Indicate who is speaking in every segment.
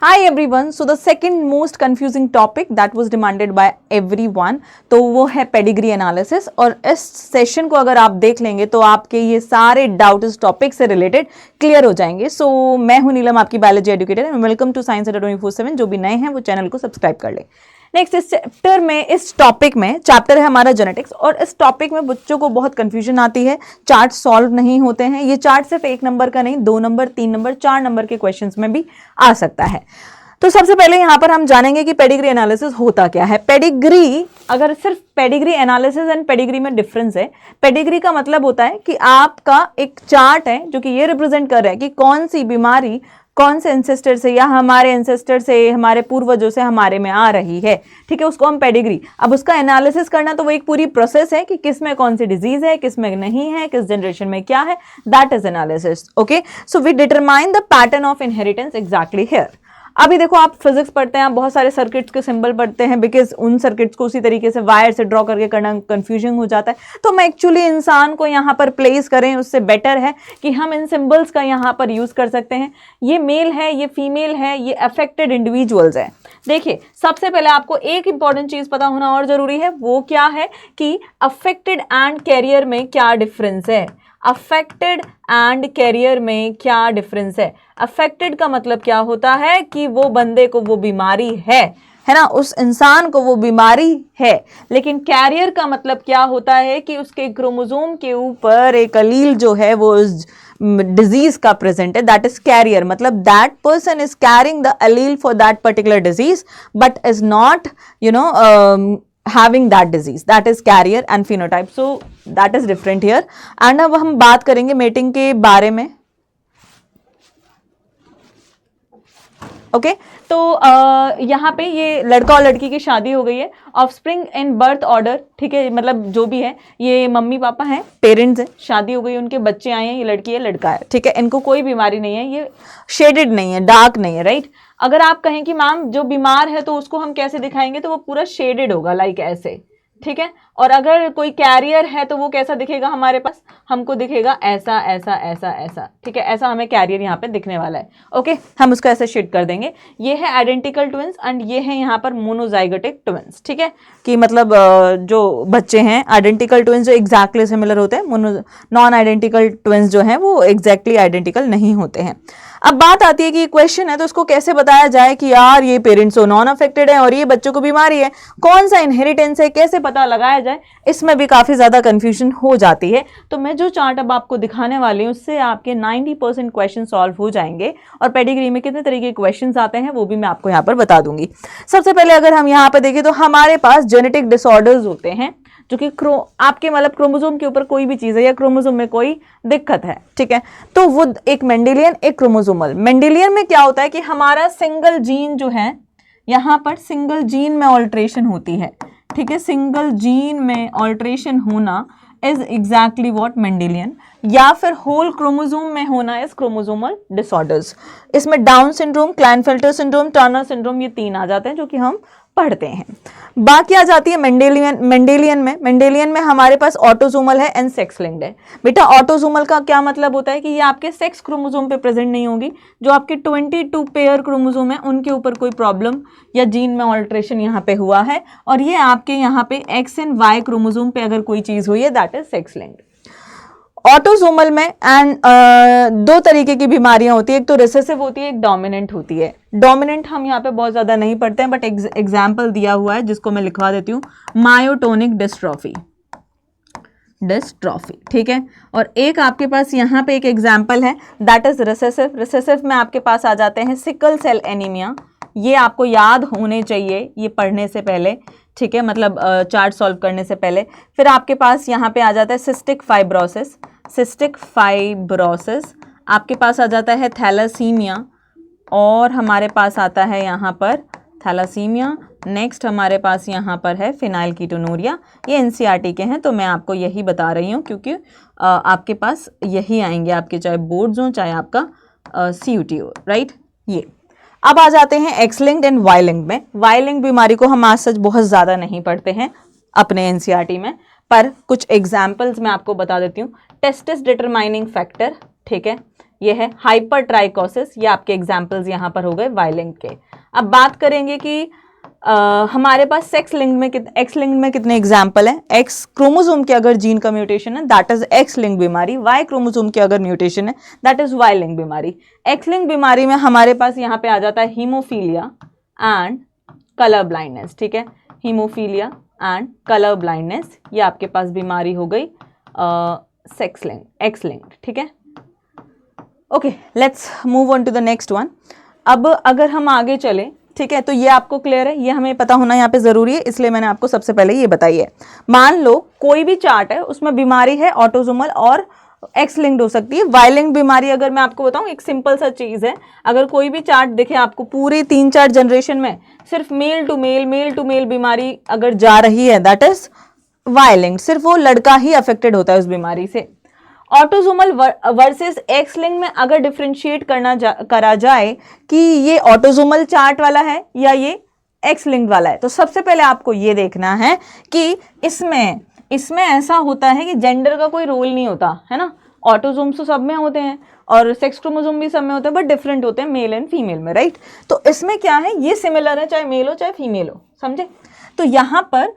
Speaker 1: Hi everyone. So the second most confusing topic that was demanded by everyone तो वो है pedigree analysis. और इस सेशन को अगर आप देख लेंगे तो आपके ये सारे डाउट इस टॉपिक से रिलेटेड क्लियर हो जाएंगे। सो मैं हूं नीलम, आपकी biology educator and welcome to Science Adda 24/7। जो भी नए हैं वो चैनल को सब्सक्राइब कर ले। नेक्स्ट इस चैप्टर में, इस टॉपिक में चैप्टर है हमारा जेनेटिक्स, और इस टॉपिक में बच्चों को बहुत कंफ्यूजन आती है। चार्ट सॉल्व नहीं होते हैं। ये चार्ट सिर्फ 1 नंबर का नहीं, 2 नंबर, 3 नंबर, 4 नंबर के क्वेश्चंस में भी आ सकता है। तो सबसे पहले यहां पर हम जानेंगे कि पेडिग्री एनालिसिस होता क्या है। पेडिग्री, अगर सिर्फ पेडिग्री एनालिसिस एंड पेडिग्री में डिफरेंस है। पेडिग्री का मतलब होता है कि आपका एक चार्ट है जो कि ये रिप्रेजेंट कर रहा है कि कौन सी बीमारी कौन से एंसेस्टर से या हमारे एंसेस्टर से, हमारे पूर्वजों से हमारे में आ रही है। ठीक है, उसको हम पेडिग्री। अब उसका एनालिसिस करना तो वो एक पूरी प्रोसेस है कि किस में कौन सी डिजीज है, किस में नहीं है, किस जनरेशन में क्या है। That is analysis. Okay, so we determine the pattern of inheritance exactly here. अभी देखो, आप फिजिक्स पढ़ते हैं, आप बहुत सारे सर्किट्स के सिंबल पढ़ते हैं, बिकॉज उन सर्किट्स को उसी तरीके से वायर से ड्रॉ करके करना कंफ्यूजन हो जाता है। तो हम एक्चुअली इंसान को यहाँ पर प्लेस करें, उससे बेटर है कि हम इन सिंबल्स का यहाँ पर यूज कर सकते हैं। ये मेल है, ये फीमेल है, ये अफेक्टेड इंडिविजुअल्स है। देखिए, सबसे पहले आपको एक इंपॉर्टेंट चीज पता होना और जरूरी है। वो क्या है कि अफेक्टेड एंड कैरियर में क्या डिफरेंस है। अफेक्टेड एंड कैरियर में क्या डिफरेंस है। अफेक्टेड का मतलब क्या होता है कि वो बंदे को वो बीमारी है ना, उस इंसान को वो बीमारी है। लेकिन कैरियर का मतलब क्या होता है कि उसके क्रोमोसोम के ऊपर एक अलील जो है वो उस डिजीज का प्रेजेंट है। That is carrier. मतलब that person is carrying the allele for that particular disease but is not having that disease. That is carrier and phenotype. So that is different here. And अब हम बात करेंगे mating के बारे में। Okay, तो यहाँ पे ये लड़का और लड़की की शादी हो गई है। ऑफस्प्रिंग इन बर्थ ऑर्डर, ठीक है, मतलब जो भी है, ये मम्मी पापा हैं, पेरेंट्स हैं, शादी हो गई, उनके बच्चे आए हैं, ये लड़की है, लड़का है। ठीक है, इनको कोई बीमारी नहीं है, ये शेडेड नहीं है, डार्क नहीं है, राइट। अगर आप कहें कि मैम जो बीमार है तो उसको हम कैसे दिखाएंगे, तो वो पूरा शेडेड होगा, लाइक ऐसे। ठीक है, और अगर कोई कैरियर है तो वो कैसा दिखेगा हमारे पास, हमको दिखेगा ऐसा ऐसा ऐसा ऐसा। ठीक है, ऐसा हमें कैरियर यहाँ पे दिखने वाला है। ओके, हम उसको ऐसे शेड कर देंगे। ये है आइडेंटिकल ट्विंस एंड ये है यहाँ पर मोनोजाइगोटिक ट्विंस। ठीक है, कि मतलब जो बच्चे हैं आइडेंटिकल ट्विंस जो एग्जैक्टली सिमिलर होते हैं, नॉन आइडेंटिकल ट्विंस जो हैं वो एग्जैक्टली आइडेंटिकल नहीं होते हैं। अब बात आती है कि क्वेश्चन है तो उसको कैसे बताया जाए कि यार ये पेरेंट्स तो नॉन अफेक्टेड है और ये बच्चों को बीमारी है, कौन सा इनहेरिटेंस है, कैसे पता लगाया जाए। इसमें भी काफी ज्यादा कंफ्यूजन हो जाती है। तो मैं जो चार्ट अब आपको दिखाने वाली हूँ उससे आपके 90% क्वेश्चन सॉल्व हो जाएंगे। और पेडिग्री में कितने तरीके के क्वेश्चन आते हैं वो भी मैं आपको यहाँ पर बता दूंगी। सबसे पहले अगर हम यहाँ पर देखें तो हमारे पास जेनेटिक डिसऑर्डर्स होते हैं जो कि आपके मतलब क्रोमोसोम के ऊपर कोई भी चीज है या क्रोमोसोम में कोई दिक्कत है। ठीक है, तो वो एक मेंडेलियन, एक क्रोमोसोमल। मेंडेलियन में क्या होता है कि हमारा सिंगल जीन जो है, यहां पर सिंगल जीन में ऑल्ट्रेशन होती है। ठीक है, सिंगल जीन में ऑल्ट्रेशन होना इज एग्जैक्टली व्हाट मेंडेलियन। या फिर होल क्रोमोसोम में होना इज क्रोमोसोमल डिसऑर्डर्स। इसमें down syndrome, Klinefelter syndrome, Turner syndrome, ये 3 आ जाते हैं जो कि हम पढ़ते हैं। बाकी आ जाती है मेंडेलियन में हमारे पास ऑटोसोमल है एंड सेक्स लिंक्ड है। बेटा, ऑटोसोमल का क्या मतलब होता है कि ये आपके सेक्स क्रोमोसोम पे प्रेजेंट नहीं होगी। जो आपके 22 पेयर क्रोमोसोम है उनके ऊपर कोई प्रॉब्लम या जीन में ऑल्ट्रेशन यहाँ पे हुआ है, और ये आपके यहाँ पे एक्स एंड वाई क्रोमोसोम पे अगर कोई चीज हुई है, that is sex linked. Autosomal में एंड 2 तरीके की बीमारियां होती है, एक तो रिसेसिव होती है, एक डोमिनेंट होती है। डोमिनेंट हम यहाँ पे बहुत ज्यादा नहीं पढ़ते हैं, बट एग्जाम्पल दिया हुआ है जिसको मैं लिखवा देती हूँ, मायोटोनिक डिस्ट्रॉफी। ठीक है, और एक आपके पास यहाँ पे एक एग्जाम्पल है, दैट इज रिसेसिव। रिसेसिव में आपके पास आ जाते हैं सिकल सेल एनीमिया। ये आपको याद होने चाहिए ये पढ़ने से पहले। ठीक है, मतलब चार्ट सॉल्व करने से पहले। फिर आपके पास यहाँ पे आ जाता है सिस्टिक फाइब्रोसिस। आपके पास आ जाता है थैलासीमिया, और हमारे पास आता है यहाँ पर थैलासीमिया। नेक्स्ट हमारे पास यहाँ पर है फिनाइलकीटोनूरिया। ये एनसीईआरटी के हैं तो मैं आपको यही बता रही हूँ क्योंकि आपके पास यही आएंगे, आपके चाहे बोर्ड्स हो चाहे आपका सीयूटी हो, राइट। ये अब आ जाते हैं X linked and Y linked में। वाई लिंक्ड बीमारी को हम आज सच बहुत ज़्यादा नहीं पढ़ते हैं अपने एनसीईआरटी में, पर कुछ एग्जाम्पल्स मैं आपको बता देती हूँ। टेस्टिस डिटरमाइनिंग फैक्टर, ठीक है, ये है हाइपरट्राइकोसिस, ये आपके एग्जाम्पल्स यहाँ पर हो गए वाई लिंक के। अब बात करेंगे कि हमारे पास एक्स लिंक में कितने एग्जाम्पल हैं। एक्स क्रोमोसोम के अगर जीन का म्यूटेशन है दैट इज एक्स लिंक बीमारी, वाई क्रोमोसोम के अगर म्यूटेशन है दैट इज वाई लिंक बीमारी। एक्स लिंक बीमारी में हमारे पास यहाँ पे आ जाता है हीमोफीलिया एंड कलर ब्लाइंडनेस, ठीक है, हीमोफीलिया एंड कलर ब्लाइंडनेस, ये आपके पास बीमारी हो गई सेक्स लिंक, एक्स लिंक, ठीक है। Okay, let's move on to the next one. अब अगर हम आगे चले, ठीक है, तो ये आपको क्लियर है, ये हमें पता होना यहाँ पे जरूरी है, इसलिए मैंने आपको सबसे पहले ये बताई है। मान लो कोई भी चार्ट है उसमें बीमारी है ऑटोसोमल और एक्स लिंक्ड हो सकती है। वाई लिंक्ड बीमारी अगर मैं आपको बताऊं, एक सिंपल सा चीज है, अगर कोई भी चार्ट दिखे आपको पूरे 3-4 जनरेशन में सिर्फ मेल टू मेल बीमारी अगर जा रही है दैट इज वाई लिंक्ड, सिर्फ वो लड़का ही अफेक्टेड होता है उस बीमारी से। ऑटोसोमल वर्सेस एक्स लिंक में अगर डिफ्रेंशिएट करा जाए कि ये ऑटोसोमल चार्ट वाला है या ये एक्स लिंक वाला है, तो सबसे पहले आपको ये देखना है कि इसमें ऐसा होता है कि जेंडर का कोई रोल नहीं होता है ना। ऑटोसोम्स तो सब में होते हैं और सेक्स क्रोमोसोम भी सब में होते हैं, बट डिफरेंट होते हैं मेल एंड फीमेल में, राइट। तो इसमें क्या है, ये सिमिलर है चाहे मेल हो चाहे फीमेल हो, समझे। तो यहाँ पर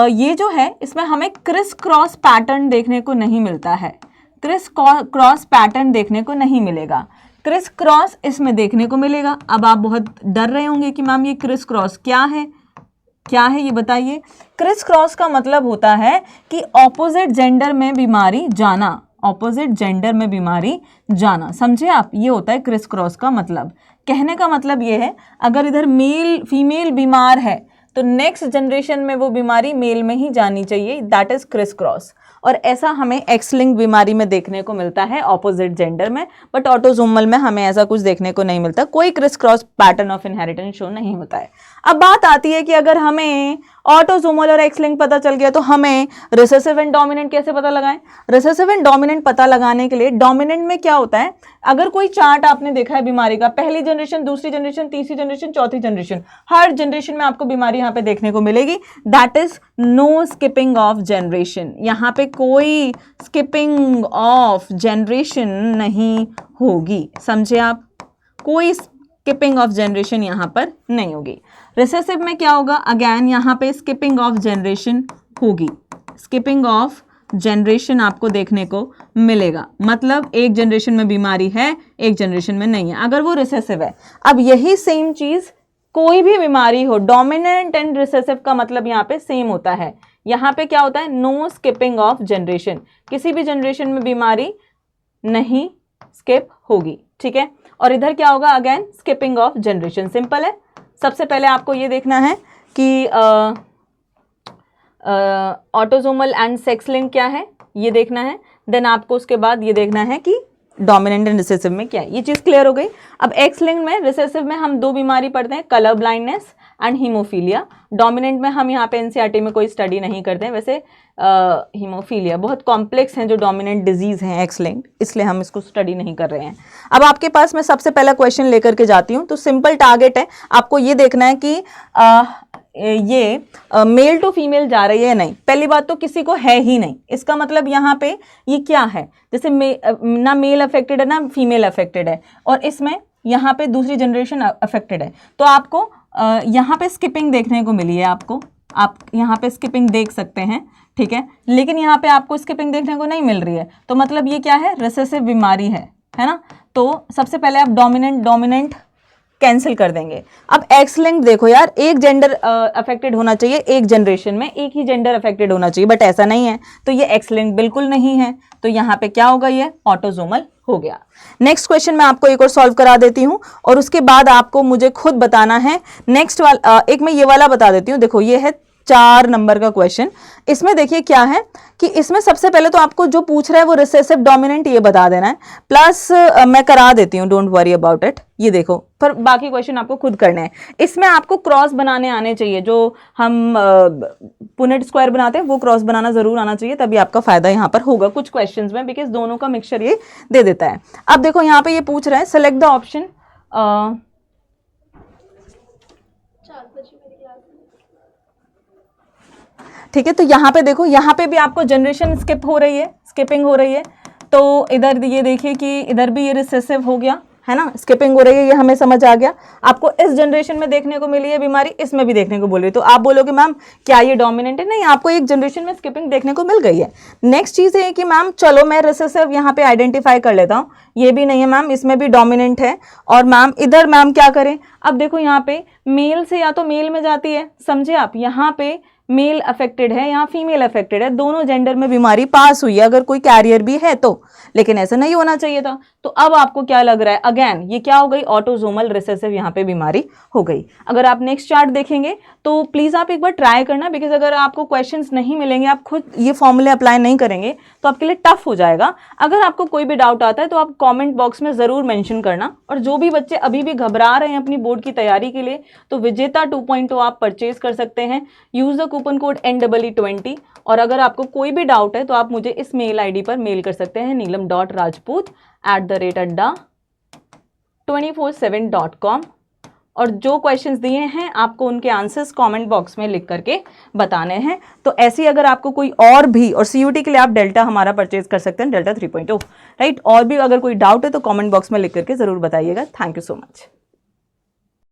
Speaker 1: ये जो है इसमें हमें क्रिस क्रॉस पैटर्न देखने को नहीं मिलता है, क्रिस क्रॉस पैटर्न देखने को नहीं मिलेगा। क्रिस क्रॉस इसमें देखने को मिलेगा। अब आप बहुत डर रहे होंगे कि मैम ये क्रिस क्रॉस क्या है ये बताइए। क्रिस क्रॉस का मतलब होता है कि ऑपोजिट जेंडर में बीमारी जाना, ऑपोजिट जेंडर में बीमारी जाना, समझे आप, ये होता है क्रिस क्रॉस का मतलब। कहने का मतलब ये है अगर इधर मेल फीमेल बीमार है तो नेक्स्ट जनरेशन में वो बीमारी मेल में ही जानी चाहिए, दैट इज क्रिस क्रॉस। और ऐसा हमें एक्स लिंक बीमारी में देखने को मिलता है ऑपोजिट जेंडर में, बट ऑटोसोमल में हमें ऐसा कुछ देखने को नहीं मिलता, कोई criss cross pattern of inheritance show नहीं होता है। अब बात आती है कि अगर हमें ऑटोसोमल और एक्स लिंक पता चल गया तो हमें रिसेसिव एंड डोमिनेंट कैसे पता लगाएं। रिसेसिव एंड डोमिनेंट पता लगाने के लिए डोमिनेंट में क्या होता है, अगर कोई चार्ट आपने देखा है बीमारी का, पहली जनरेशन, दूसरी जनरेशन, तीसरी जनरेशन, चौथी जनरेशन, हर जनरेशन में आपको बीमारी यहाँ पे देखने को मिलेगी, that is no skipping of generation. यहाँ पे कोई स्किपिंग ऑफ जनरेशन नहीं होगी, समझे आप, कोई स्किपिंग ऑफ जनरेशन यहाँ पर नहीं होगी। रिसेसिव में क्या होगा, अगेन यहाँ पे स्किपिंग ऑफ जनरेशन होगी, स्किपिंग ऑफ जनरेशन आपको देखने को मिलेगा, मतलब एक जनरेशन में बीमारी है एक जनरेशन में नहीं है, अगर वो रिसेसिव है। अब यही सेम चीज कोई भी बीमारी हो, डोमिनेंट एंड रिसेसिव का मतलब यहाँ पे सेम होता है। यहाँ पे क्या होता है, नो स्किपिंग ऑफ जनरेशन, किसी भी जनरेशन में बीमारी नहीं स्किप होगी, ठीक है। और इधर क्या होगा, again skipping of generation, simple है। सबसे पहले आपको ये देखना है कि ऑटोसोमल एंड सेक्स लिंक क्या है, ये देखना है। देन आपको उसके बाद ये देखना है कि डोमिनेंट एंड रिसेसिव में क्या है, ये चीज़ क्लियर हो गई। अब एक्स लिंक में, रिसेसिव में हम 2 बीमारी पढ़ते हैं, colour blindness and haemophilia. Dominant में हम यहाँ पे एनसीईआरटी में कोई स्टडी नहीं करते हैं, वैसे हीमोफीलिया बहुत कॉम्प्लेक्स हैं जो डोमिनेंट डिजीज हैं एक्स लिंक्ड, इसलिए हम इसको स्टडी नहीं कर रहे हैं। अब आपके पास मैं सबसे पहला क्वेश्चन लेकर के जाती हूँ, तो सिंपल टारगेट है, आपको ये देखना है कि ये मेल टू फीमेल जा रही है नहीं। पहली बात तो किसी को है ही नहीं, इसका मतलब यहाँ पे ये क्या है, जैसे ना मेल अफेक्टेड है ना फीमेल अफेक्टेड है, और इसमें यहाँ पे दूसरी जनरेशन अफेक्टेड है, तो आपको यहाँ पे स्किपिंग देखने को मिली है, आप यहाँ पे स्किपिंग देख सकते हैं, ठीक है, लेकिन यहाँ पे आपको स्किपिंग देखने को नहीं मिल रही है, तो मतलब ये क्या है, रिसेसिव बीमारी है ना। तो सबसे पहले आप डोमिनेंट कैंसिल कर देंगे। अब एक्स लिंक देखो यार, एक जेंडर अफेक्टेड होना चाहिए एक जनरेशन में, एक ही जेंडर अफेक्टेड होना चाहिए, बट ऐसा नहीं है, तो ये एक्स लिंक बिल्कुल नहीं है, तो यहाँ पे क्या होगा, ये ऑटोसोमल हो गया। नेक्स्ट क्वेश्चन मैं आपको एक और सॉल्व करा देती हूँ, और उसके बाद आपको मुझे खुद बताना है नेक्स्ट वाला। एक मैं ये वाला बता देती हूँ, देखो ये है 4 नंबर का क्वेश्चन। इसमें देखिए क्या है कि इसमें सबसे पहले तो आपको जो पूछ रहा है वो रिसेसिव डोमिनेंट ये बता देना है, प्लस मैं करा देती हूँ, डोंट वरी अबाउट इट। ये देखो, पर बाकी क्वेश्चन आपको खुद करने हैं। इसमें आपको क्रॉस बनाने आने चाहिए, जो हम पुनेट स्क्वायर बनाते हैं वो क्रॉस बनाना जरूर आना चाहिए, तभी आपका फायदा यहाँ पर होगा कुछ क्वेश्चंस में, बिकॉज दोनों का मिक्सचर ये दे देता है। अब देखो यहाँ पे ये पूछ रहा है, सेलेक्ट द ऑप्शन, ठीक है। तो यहाँ पे देखो, यहाँ पे भी आपको जनरेशन स्किपिंग हो रही है, तो इधर ये देखिए कि इधर भी ये रिसेसिव हो गया है ना, स्किपिंग हो रही है, ये हमें समझ आ गया। आपको इस जनरेशन में देखने को मिली है बीमारी, इसमें भी देखने को बोल रही है, तो आप बोलोगे मैम क्या ये डोमिनेंट है? नहीं, आपको एक जनरेशन में स्किपिंग देखने को मिल गई है। नेक्स्ट चीज़ है कि मैम चलो मैं रिसेसिव यहाँ पे आइडेंटिफाई कर लेता हूँ, ये भी नहीं है मैम, इसमें भी डोमिनेंट है। और मैम इधर मैम क्या करें? अब देखो यहाँ पे मेल से या तो मेल में जाती है, समझे आप, यहाँ पे मेल अफेक्टेड है, यहाँ फीमेल अफेक्टेड है, दोनों जेंडर में बीमारी पास हुई है अगर कोई कैरियर भी है तो, लेकिन ऐसा नहीं होना चाहिए था। तो अब आपको क्या लग रहा है? अगेन ये क्या हो गई? ऑटोसोमल रिसेसिव यहाँ पे बीमारी हो गई। अगर आप नेक्स्ट चार्ट देखेंगे तो प्लीज आप एक बार ट्राई करना, बिकॉज अगर आपको क्वेश्चंस नहीं मिलेंगे, आप खुद ये फॉर्मूले अप्लाई नहीं करेंगे तो आपके लिए टफ हो जाएगा। अगर आपको कोई भी डाउट आता है तो आप कॉमेंट बॉक्स में जरूर मेंशन करना। और जो भी बच्चे अभी भी घबरा रहे हैं अपनी बोर्ड की तैयारी के लिए, तो विजेता 2.0 आप परचेज कर सकते हैं, use the coupon code NEE20। और अगर आपको कोई भी डाउट है तो आप मुझे इस मेल आईडी पर मेल कर सकते हैं, neelam.rajput@247.com। और जो क्वेश्चंस दिए हैं आपको उनके आंसर्स कमेंट बॉक्स में लिख करके बताने हैं। तो ऐसी अगर आपको कोई और भी, और CUT के लिए आप डेल्टा हमारा परचेज कर सकते हैं, डेल्टा 3.0, राइट। और भी अगर कोई डाउट है तो कमेंट बॉक्स में लिख करके जरूर बताइएगा। Thank you so much.